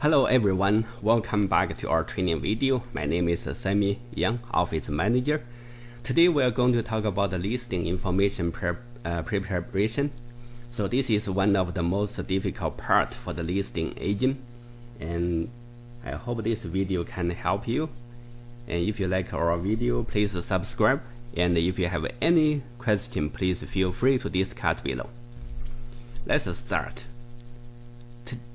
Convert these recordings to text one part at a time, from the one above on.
Hello everyone, welcome back to our training video. My name is Sammy Yang, Office Manager. Today we are going to talk about the listing information preparation. So this is one of the most difficult part for the listing agent, and I hope this video can help you. And if you like our video, please subscribe. And if you have any question, please feel free to discuss below. Let's start.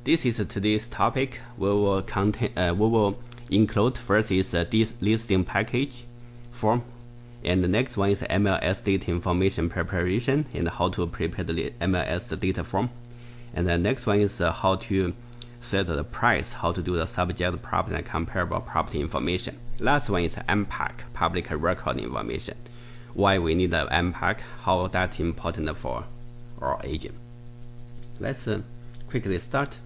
This is today's topic. We will include first is this listing package form, and the next one is MLS data information preparation and how to prepare the MLS data form, and the next one is how to set the price, how to do the subject property and comparable property information. Last one is MPAC, public record information. Why we need the MPAC, how that's important for our agent. Let's quickly start.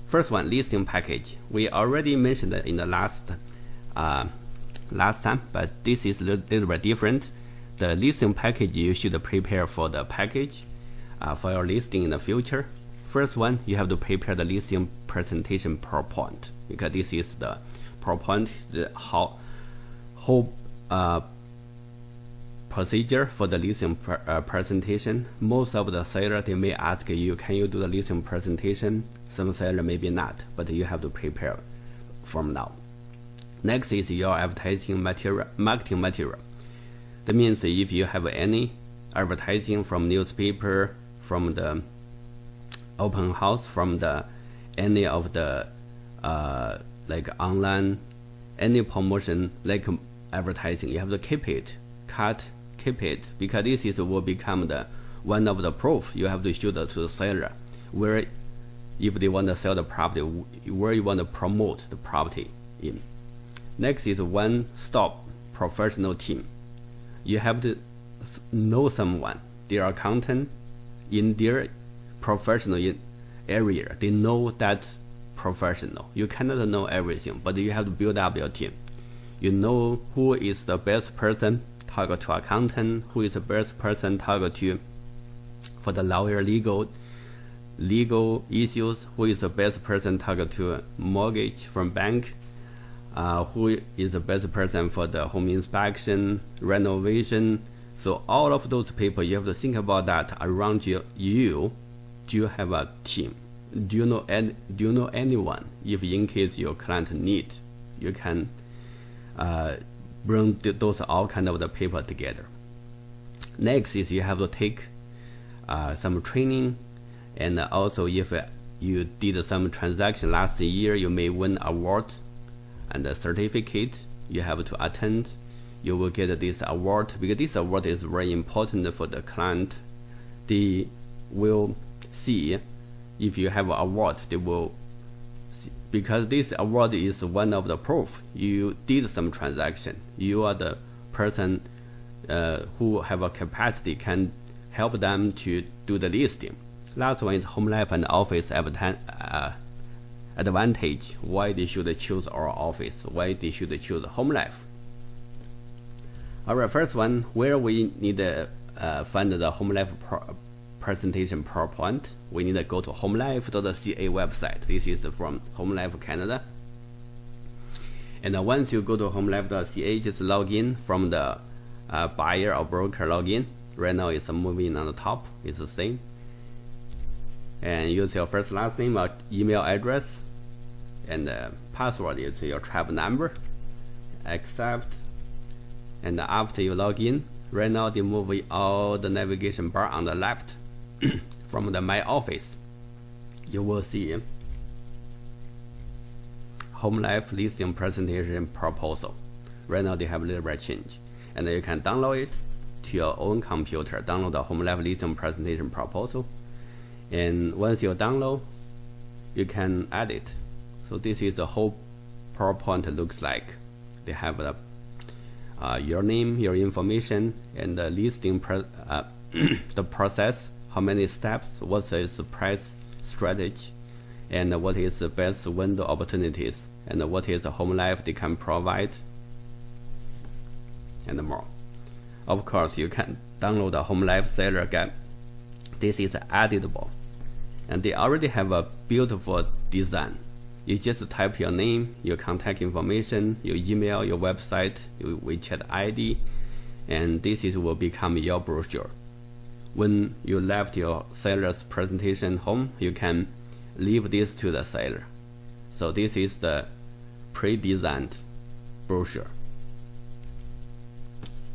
First one, listing package. We already mentioned it in the last time, but this is a little bit different. The listing package, you should prepare for the package for your listing in the future. First one, you have to prepare the listing presentation PowerPoint, because this is the PowerPoint, the whole procedure for the listing presentation. Most of the seller, they may ask you, can you do the listing presentation? Some seller maybe not, but you have to prepare from now. Next is your advertising material, marketing material. That means if you have any advertising from newspaper, from the open house, from the any of the like online, any promotion like advertising, you have to keep it, keep it, because this is will become the one of the proof you have to show to the seller where, if they want to sell the property, where you want to promote the property in. Next is one-stop professional team. You have to know someone, their accountant in their professional area. They know that professional. You cannot know everything, but you have to build up your team. You know who is the best person talk to accountant, who is the best person talk to for the lawyer legal issues, who is the best person talk to mortgage from bank, who is the best person for the home inspection, renovation. So all of those people, you have to think about that around you. Do you have a team? Do you know anyone? If in case your client need, you can bring those all kind of the people together. Next is you have to take some training, and also if you did some transaction last year, you may win award and a certificate you have to attend. You will get this award, because this award is very important for the client. They will see if you have an award, they will see, because this award is one of the proof you did some transaction. You are the person who have a capacity, can help them to do the listing. Last one is home life and office advantage. Why they should choose our office, why they should choose home life. Alright, first one, where we need to find the home life presentation PowerPoint, we need to go to homelife.ca website. This is from Home Life Canada. And once you go to homelife.ca, just log in from the buyer or broker login. Right now it's moving on the top, it's the same. And use your first last name or email address, and password is your travel number. Accept. And after you log in, right now they move all the navigation bar on the left. From the My Office, you will see Home Life Listing Presentation Proposal. Right now they have a little bit change, and you can download it to your own computer. Download the Home Life Listing Presentation Proposal, and once you download, you can add it. So this is the whole PowerPoint looks like. They have the your name, your information, and the listing the process, how many steps, what is the price strategy, and what is the best window opportunities, and what is the home life they can provide, and more. Of course, you can download the home life seller guide. This is editable, and they already have a beautiful design. You just type your name, your contact information, your email, your website, your WeChat ID, and this will become your brochure. When you left your seller's presentation home, you can leave this to the seller. So this is the pre-designed brochure.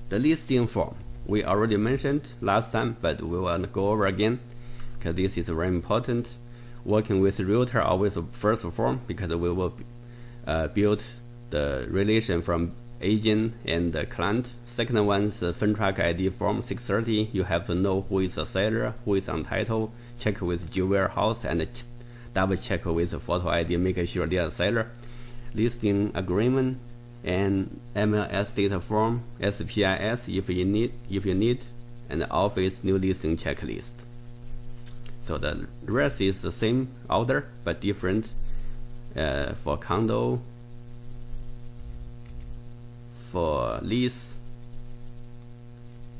The listing form we already mentioned last time, but we want to go over again because this is very important. Working with realtor always the first form, because we will build the relation from agent and the client. Second one is the contract ID form 630. You have to know who is the seller, who is on title, check with Jewel House, and double check with the photo ID, make sure they are the seller. Listing agreement and MLS data form, SPIS if you need, and office new listing checklist. So the rest is the same order but different. For condo, for lease,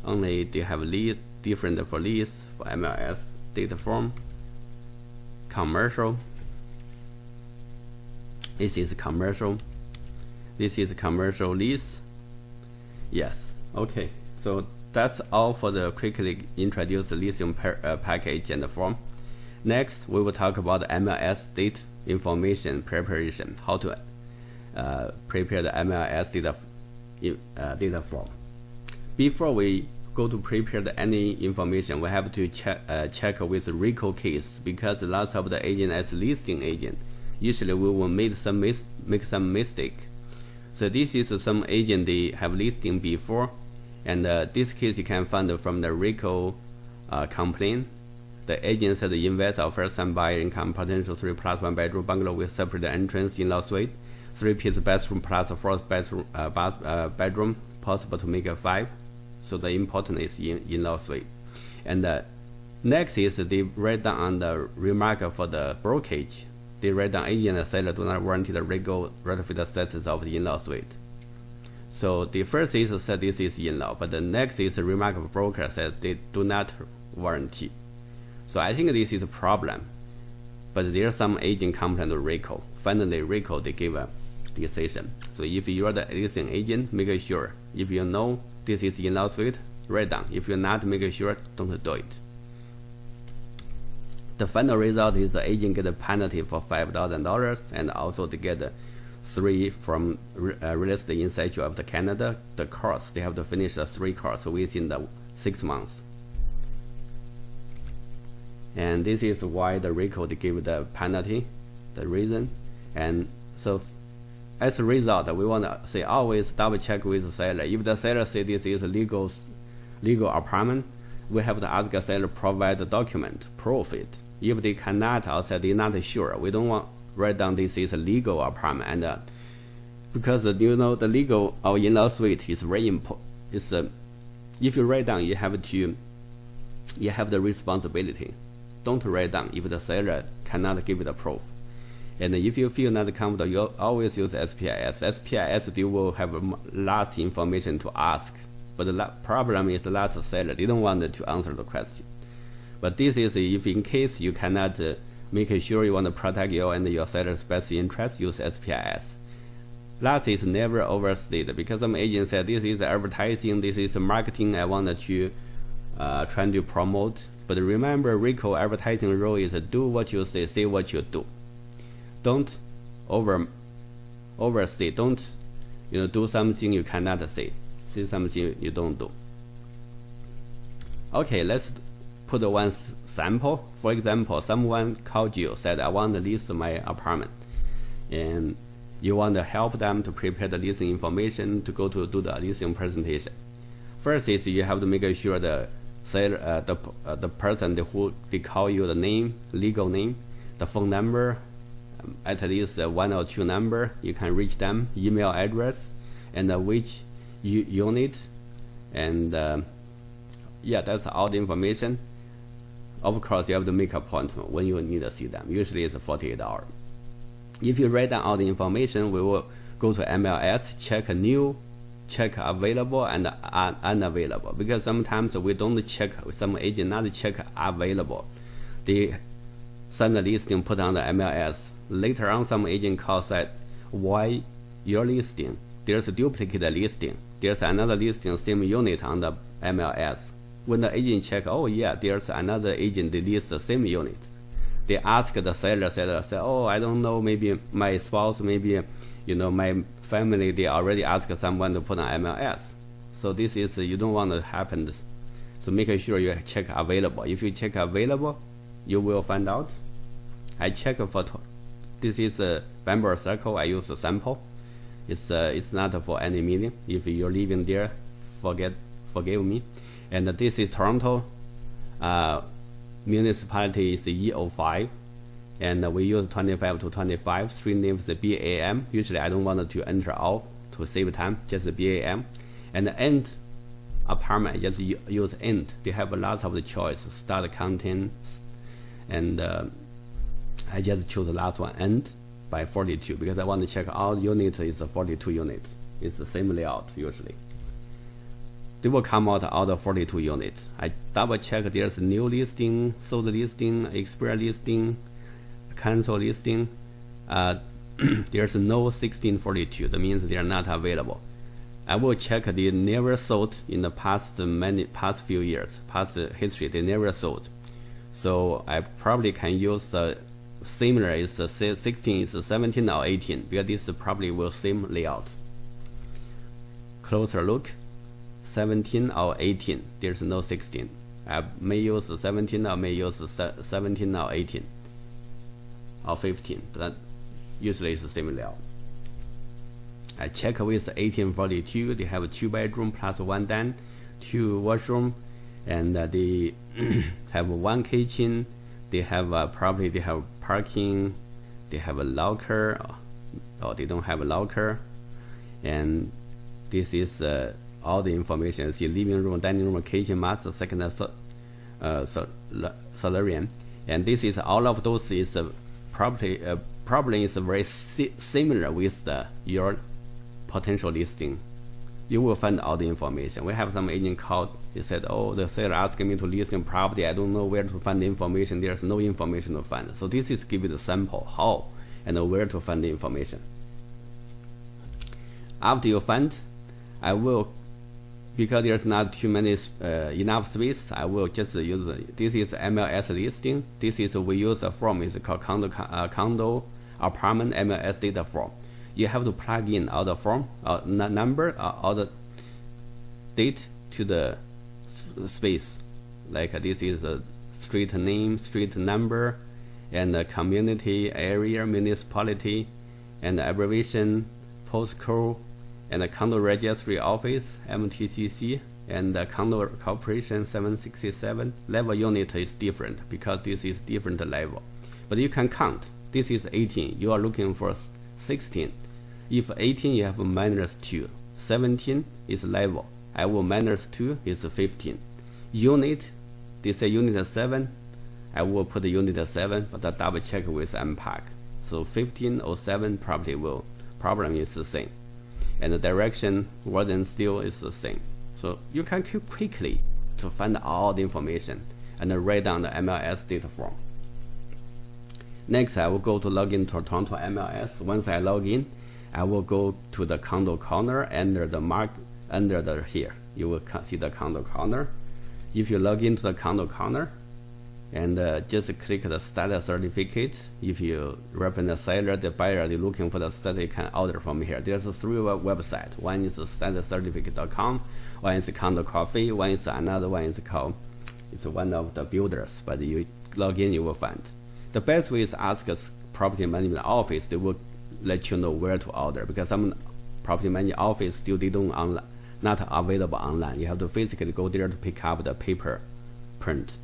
only they have lease different for lease, for MLS data form. Commercial, this is commercial, this is commercial lease. Yes, okay, so that's all for the quickly introduce the listing package and the form. Next, we will talk about MLS date information preparation, how to prepare the MLS data form. Before we go to prepare any information, we have to check with the RICO case, because lots of the agent as listing agent, usually we will make some mistake. So this is some agent they have listing before, and this case you can find from the RICO complaint. The agent said the investor first time buyer income potential 3+1 bedroom bungalow with separate entrance, in-law suite, 3-piece bathroom plus a 4th bedroom, bedroom, possible to make a 5. So the important is in-law suite. And next is they write down on the remark for the brokerage. They write down agent and seller do not warranty the legal ratified status of the in-law suite. So the first is said this is in-law, but the next is the remark of broker said they do not warranty. So I think this is a problem. But there's some agent complaint to RICO. Finally, RICO they give a decision. So if you are the listing agent, make sure if you know this is in-law suite, write down. If you're not, make sure don't do it. The final result is the agent get a penalty for $5,000, and also they get 3 from real estate institute of Canada. The course they have to finish the 3 courses within the 6 months. And this is why the RICO they give the penalty, the reason. And so as a result, we want to say always double check with the seller. If the seller say this is a legal apartment, we have to ask the seller provide the document, prove it. If they cannot, or say they're not sure, we don't want write down this is a legal apartment. And because you know the legal or in-law suite is very important. It's if you write down, you have the responsibility. Don't write down if the seller cannot give the proof. And if you feel not comfortable, you always use SPIS. SPIS, they will have lots of information to ask. But the problem is the last seller, they don't want to answer the question. But this is if in case you cannot make sure you want to protect your and your seller's best interest, use SPIS. Last is never overstate, because some agent said this is advertising, this is marketing, I want to try to promote. But remember, RICO advertising rule is do what you say what you do. Don't overstate. Don't do something you cannot say something you don't do. Okay, let's put one sample. For example, someone called you, said I want to list my apartment, and you want to help them to prepare the listing information to go to do the listing presentation. First is you have to make sure the seller, the person who they call you, the name, legal name, the phone number, at least 1 or 2 number you can reach them, email address, and which unit, and yeah, that's all the information. Of course, you have to make an appointment when you need to see them. Usually it's 48 hours. If you write down all the information, we will go to MLS, check new, check available and unavailable, because sometimes we don't check, some agent not check available. They send the listing, put on the MLS, Later on, some agent call said, why your listing? There's a duplicate listing. There's another listing, same unit on the MLS. When the agent check, oh yeah, there's another agent that lists the same unit. They ask the seller, say, oh, I don't know, maybe my spouse, maybe, my family, they already asked someone to put on MLS. So this is, you don't want to happen. So make sure you check available. If you check available, you will find out. I check for, this is a Bamboo Circle, I use a sample. It's not for any meaning. If you're living there, forgive me. And this is Toronto. Municipality is E05, and we use 25 to 25. Street name is the BAM. Usually I don't want to enter all to save time, just the BAM. And the end apartment, I just use end. They have a lot of the choice, start content, and I just choose the last one, end by 42, because I want to check all units is 42 units. It's the same layout usually. They will come out of 42 units. I double check there's new listing, sold listing, expired listing, cancel listing. There's no 1642. That means they are not available. I will check they never sold in the past few years, past history. They never sold. So I probably can use the similar is 16, is 17 or 18, because this probably will same layout. Closer look. 17 or 18, there's no 16. I may use 17 or may use 17 or 18 or 15, but usually it's the same layout. I check with 1842, they have a 2-bedroom plus 1 den, 2 washroom, and they have 1 kitchen. They have probably they have parking, they have a locker, or they don't have a locker, and this is all the information. See living room, dining room, kitchen, master, second solarium, and this is all of those is probably is very similar with your potential listing. You will find all the information. We have some agent called. He said, "Oh, the seller asking me to list in property. I don't know where to find the information. There's no information to find." So this is give you the sample how and where to find the information. After you find, I will. Because there's not too many enough space, I will just use this is MLS listing. This is we use a form. It's called condo apartment MLS data form. You have to plug in all the form, number, all the date to the space. Like this is a street name, street number, and the community area, municipality, and the abbreviation, postcode, and the condo registry office, MTCC, and the condo corporation 767. Level unit is different because this is different level. But you can count. This is 18. You are looking for 16. If 18, you have -2. 17 is level. I will -2 is 15. Unit, they say unit 7. I will put unit 7, but I double check with MPAC. So 15 or 7 probably will. Problem is the same. And the direction wording still is the same. So you can quickly to find all the information and write down the MLS data form. Next, I will go to log in to Toronto MLS. Once I log in, I will go to the condo corner under the mark under the here. You will see the condo corner. If you log into the condo corner, and just click the status certificate. If you represent the seller, the buyer, they're looking for the status, you can order from here. There's 3 websites. One is statuscertificate.com, one is Condo Coffee, one is another one is called, it's one of the builders, but you log in, you will find. The best way is ask a property management office. They will let you know where to order, because some property management office still they don't not available online. You have to physically go there to pick up the paper print.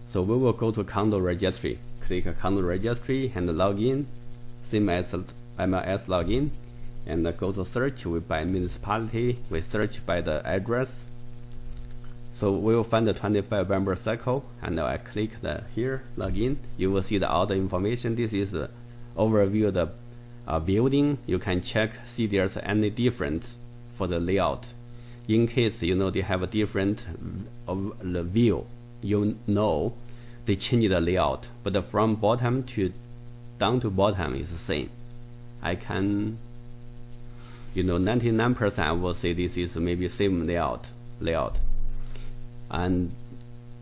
So we will go to condo registry, click condo registry and log in, same as MLS login, and go to search by municipality. We search by the address. So we will find the 25 Bamboo Circle, and I click the here login. You will see all the information. This is the overview of the building. You can check, see there's any difference for the layout. In case they have a different view, they change the layout, but from bottom to down to bottom is the same. I can, 99% I will say this is maybe same layout. And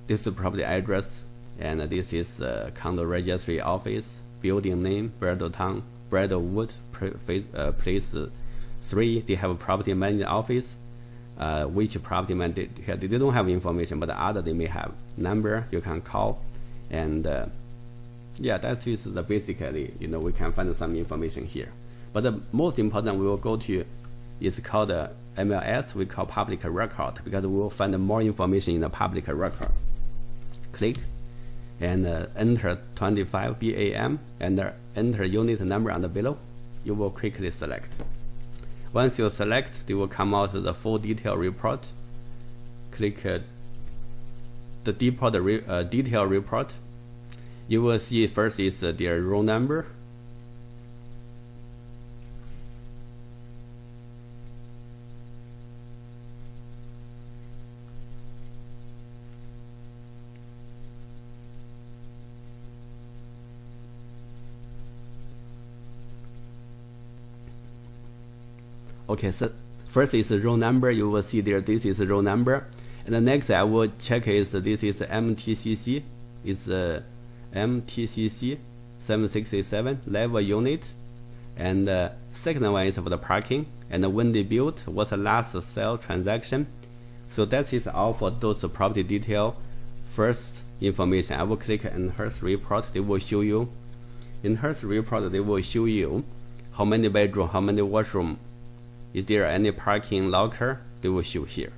this is property address, and this is condo registry office, building name, Bridlewood, place 3. They have a property management office. Which property manager they don't have information, but the other they may have number you can call, and yeah, that is the basically we can find some information here. But the most important we will go to is called MLS. We call public record, because we will find more information in the public record. Click and enter 25 BAM and enter unit number on the below. You will quickly select. Once you select, they will come out the full detail report. Click the detail report. You will see first is their row number. Okay, so first is the row number. You will see there this is the row number, and the next I will check is this is MTCC. It's MTCC 767 level unit, and second one is for the parking, and when they built, what's the last sale transaction. So that is all for those property detail. First information, I will click enhance report. They will show you enhance report. They will show you how many bedroom, how many washroom. Is there any parking locker? They will show here.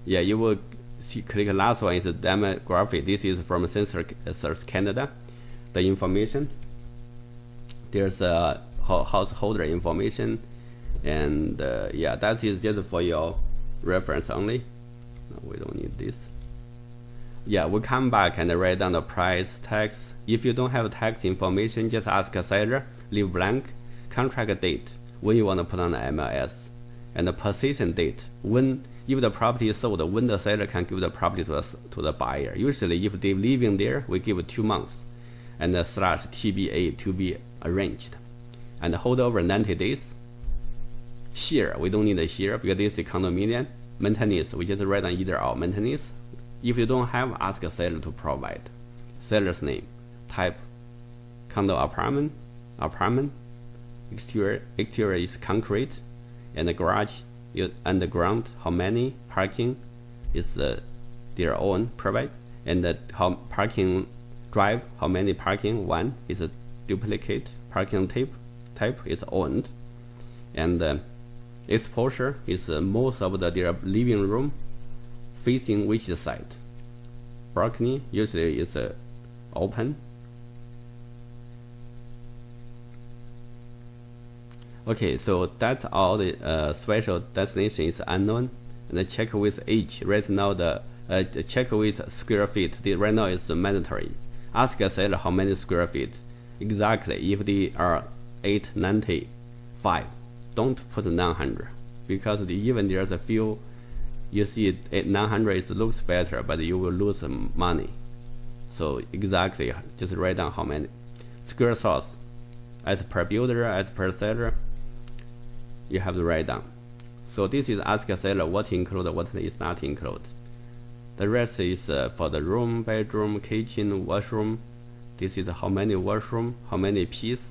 Yeah, you will see, click last one is demographic. This is from Census Canada. The information. There's a householder information, and yeah, that is just for your reference only. No, we don't need this. Yeah, we come back and write down the price, tax. If you don't have tax information, just ask a seller, leave blank, contract date, when you want to put on the MLS, and the position date, when, if the property is sold, when the seller can give the property to the buyer. Usually if they living there, we give 2 months, and / TBA to be arranged, and hold over 90 days. Share, we don't need a share because this is condominium. Maintenance, we just write on either or. Maintenance, if you don't have, ask a seller to provide. Seller's name, type, condo apartment, exterior is concrete, and the garage is underground. How many parking is their own provide, and how parking drive, how many parking, 1 is a duplicate. Parking type is owned, and exposure is most of their living room facing which side. Balcony usually is open. Okay, so that's all. The special destination is unknown, and the check with age. Right now the check with square feet. Right now is mandatory. Ask a seller how many square feet exactly. If they are 895, don't put 900, because even there's a few. You see 900 it looks better, but you will lose some money. So exactly, just write down how many square source as per builder, as per seller. You have to write down. So this is ask a seller what included, what is not included. The rest is for the room, bedroom, kitchen, washroom. This is how many washroom, how many piece,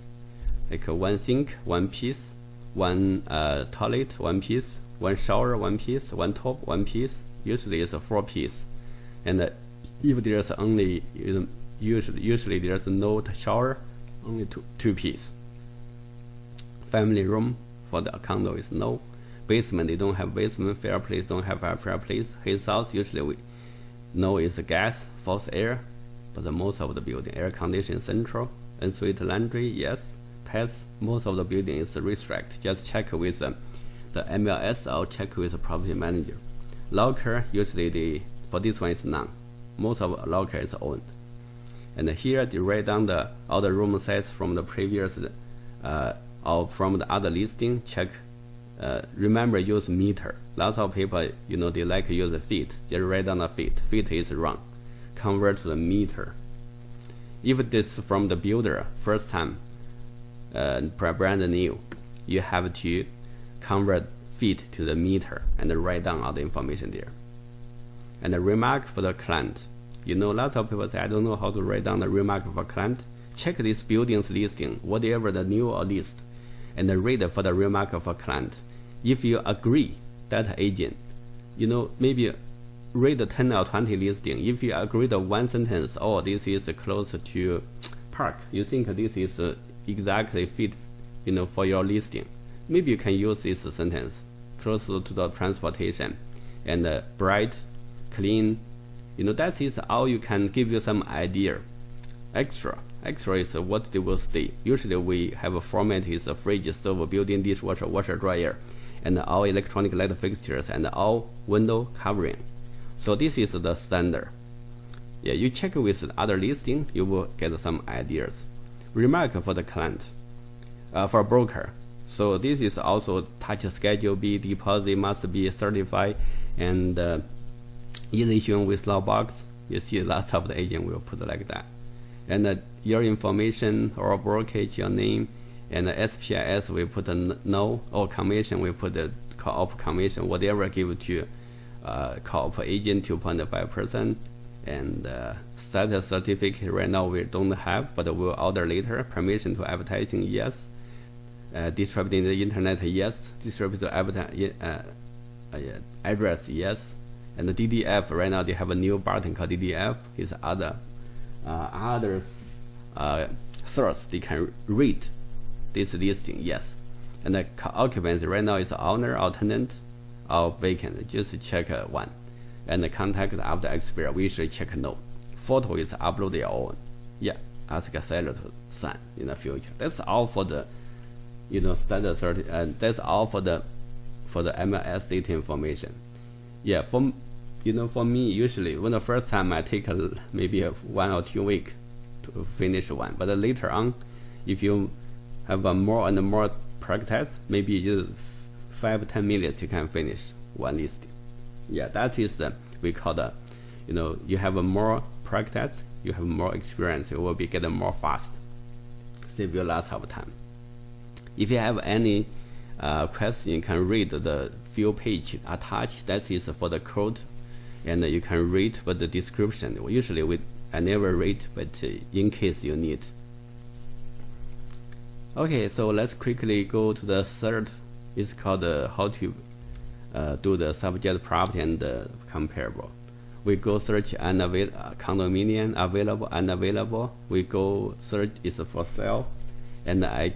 like 1 sink, 1 piece, 1 toilet, 1 piece, 1 shower, 1 piece, 1 tub, 1 piece. Usually it's 4 piece, and if there's only usually there's no shower, only two piece. Family room for the condo is no. Basement, they don't have basement. Fireplace, don't have fireplace. His house usually we know is gas, forced air, but most of the building air conditioning central. Ensuite laundry, yes. Pets, most of the building is restrict. Just check with the MLS or check with the property manager. Locker, usually for this one is none. Most of locker is owned. And here they write down all the room size from the previous or from the other listing. Check. Remember, use meter. Lots of people, they like to use feet. Just write down the feet. Feet is wrong. Convert to the meter. If this from the builder, first time, brand new, you have to convert feet to the meter and write down all the information there. And the remark for the client. Lots of people say, I don't know how to write down the remark for client. Check this building's listing, whatever the new or list, and read for the remark of a client. If you agree, that agent, maybe read 10 or 20 listing. If you agree the one sentence, oh, this is close to park, you think this is exactly fit, for your listing, maybe you can use this sentence, close to the transportation, and bright, clean. That is all you can give you some idea. Extra is what they will stay. Usually we have a format is a fridge, stove, built-in dishwasher, washer, dryer, and all electronic light fixtures, and all window covering. So this is the standard. Yeah, you check with other listing, you will get some ideas. Remark for the client, for broker. So this is also touch schedule B, deposit must be certified, and easy showing with law box. You see lots of the agent will put like that. And your information or brokerage, your name, and the SPIS we put a no, or commission we put the co-op commission, whatever give to co-op agent 2.5%, and status certificate right now we don't have, but we'll order later. Permission to advertising, yes. Distributing the internet, yes. Distribute the address, yes. And the DDF, right now they have a new button called DDF. Is others source they can read this listing, yes. And the occupancy right now is owner or tenant or vacant. Just check one. And the contact after expire, we should check no. Photo is upload your own. Yeah, ask a seller to sign in the future. That's all for the standard 30, and that's all for the MLS data information. Yeah, for me, usually when the first time I take maybe 1 or 2 weeks to finish one, but later on, if you have a more and more practice, maybe just 5-10 minutes you can finish one listing. Yeah, that is we call the, you have a more practice, you have more experience, you will be getting more fast, save you lots of time. If you have any question, you can read the few page attached. That is for the code, and you can read for the description. Usually I never read, but in case you need. Okay, so let's quickly go to the third. It's called how to do the subject property and comparable. We go search condominium, available, unavailable. We go search is for sale, and I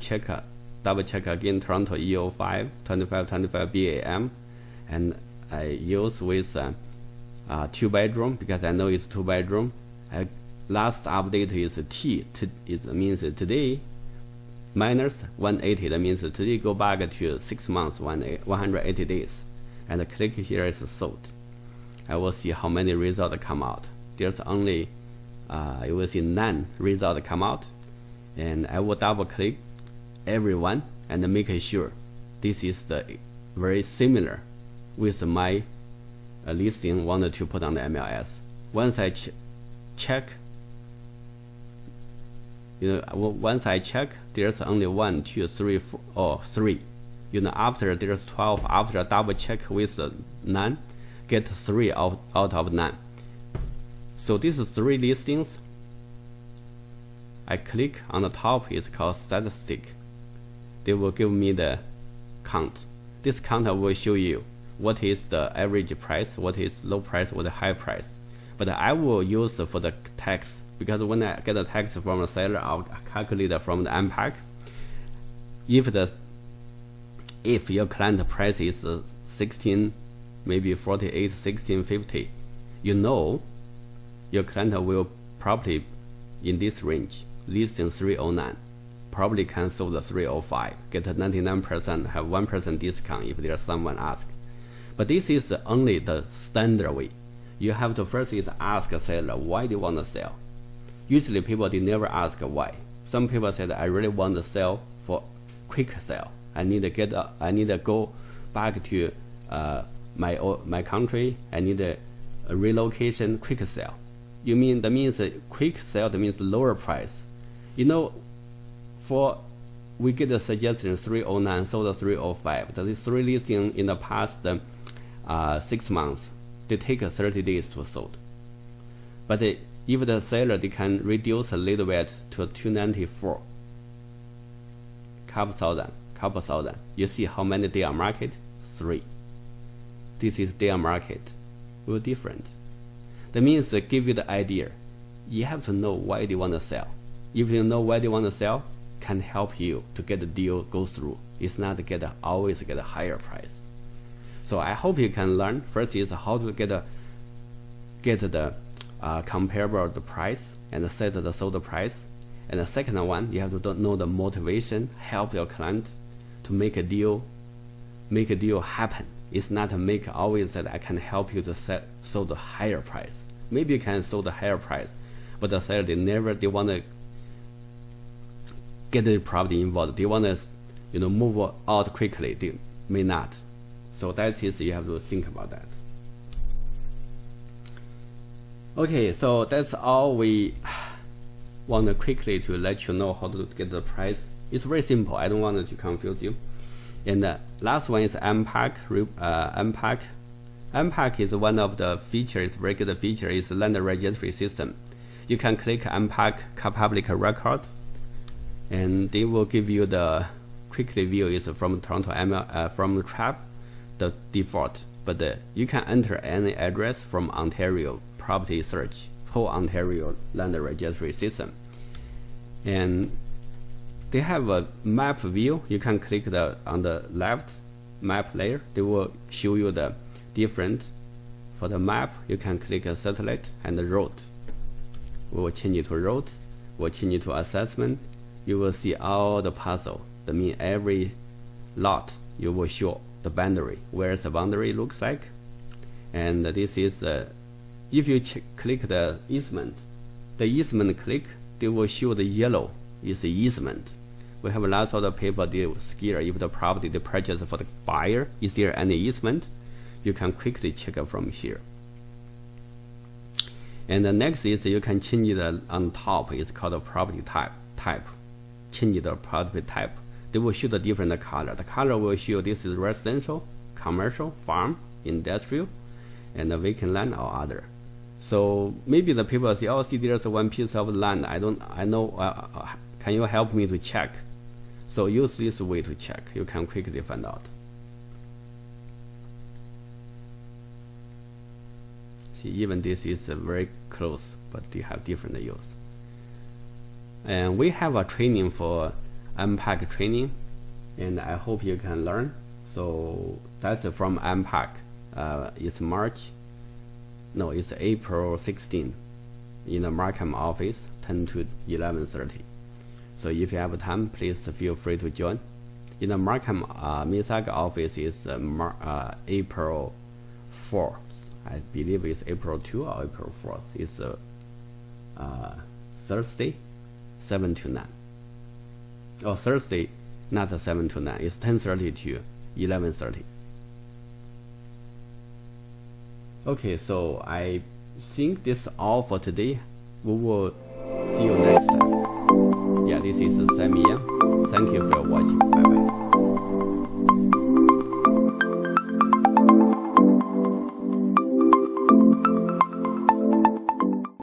double check again Toronto EO5 2525 BAM, and I use with 2 bedroom because I know it's 2 bedroom. Last update is T, it means today minus 180. That means today go back to 6 months 180 days, and click here is sold. I will see how many results come out. There's only you will see none results come out, and I will double click everyone and make sure this is the very similar with my listing wanted to put on the MLS. Once I check, once I check, there's only 1, 2, 3, 4, or 3. After there's 12, after a double check with none, get 3 out of 9. So this is 3 listings. I click on the top, it's called statistic. They will give me the count. This count will show you what is the average price, what is low price, what is high price. But I will use for the tax, because when I get the tax from the seller, I'll calculate from the unpack. If your client price is 16, maybe 48, 16, 50, your client will probably in this range, listing 309. Probably cancel the 305, get 99%, have 1% discount if there's someone ask. But this is only the standard way. You have to first is ask a seller why they want to sell. Usually people they never ask why. Some people said I really want to sell for quick sale. I need to go back to my country. I need a relocation quick sale. that means quick sale, that means lower price. We get a suggestion 309, sold 305. That is 3 listings in the past 6 months. They take 30 days to sold. But if the seller, they can reduce a little bit to 294. Couple thousand. You see how many day on market? 3. This is day on market. Will different. That means give you the idea. You have to know why they want to sell. If you know why they want to sell, can help you to get the deal go through. It's not always get a higher price. So I hope you can learn. First is how to get the comparable the price and set the sold price. And the second one, you have to know the motivation, help your client to make a deal happen. It's not always that I can help you to sold the higher price. Maybe you can sold the higher price, but the seller they want to get the property involved. They want to move out quickly. They may not. So that is, you have to think about that. Okay, so that's all we want to quickly to let you know how to get the price. It's very simple. I don't want to confuse you. And the last one is Unpack. Unpack is one of the features, very good feature, is land registry system. You can click Unpack public record, and they will give you the quickly view is from Toronto from TRAP, the default. But you can enter any address from Ontario property search, whole Ontario land registry system. And they have a map view. You can click on the left map layer. They will show you the different. For the map, you can click a satellite and the road. We will change it to road. We'll change it to assessment. You will see all the puzzle. That means every lot you will show the boundary, where the boundary looks like. And this is if you click the easement click, they will show the yellow is the easement. We have lots of the people they scare if the property they purchase for the buyer, is there any easement? You can quickly check it from here. And the next is you can change it on top. It's called a property type. Change the property type. They will show the different color. The color will show this is residential, commercial, farm, industrial, and the vacant land or other. So maybe the people say, oh, see, there's one piece of land. I know. Can you help me to check? So use this way to check. You can quickly find out. See, even this is very close, but they have different use. And we have a training for Unpack training, and I hope you can learn. So that's from Unpack. It's April 16 in the Markham office, 10 to 11:30. So if you have time, please feel free to join. In the Markham Mississauga office is April 4th. I believe it's April 2 or April 4th. It's Thursday, 7 to 9. Oh, Thursday, not 7 to 9. It's 10:30 to 11:30. Okay, so I think this is all for today. We will see you next time. Yeah, this is Sammy Yang. Thank you for watching. Bye bye.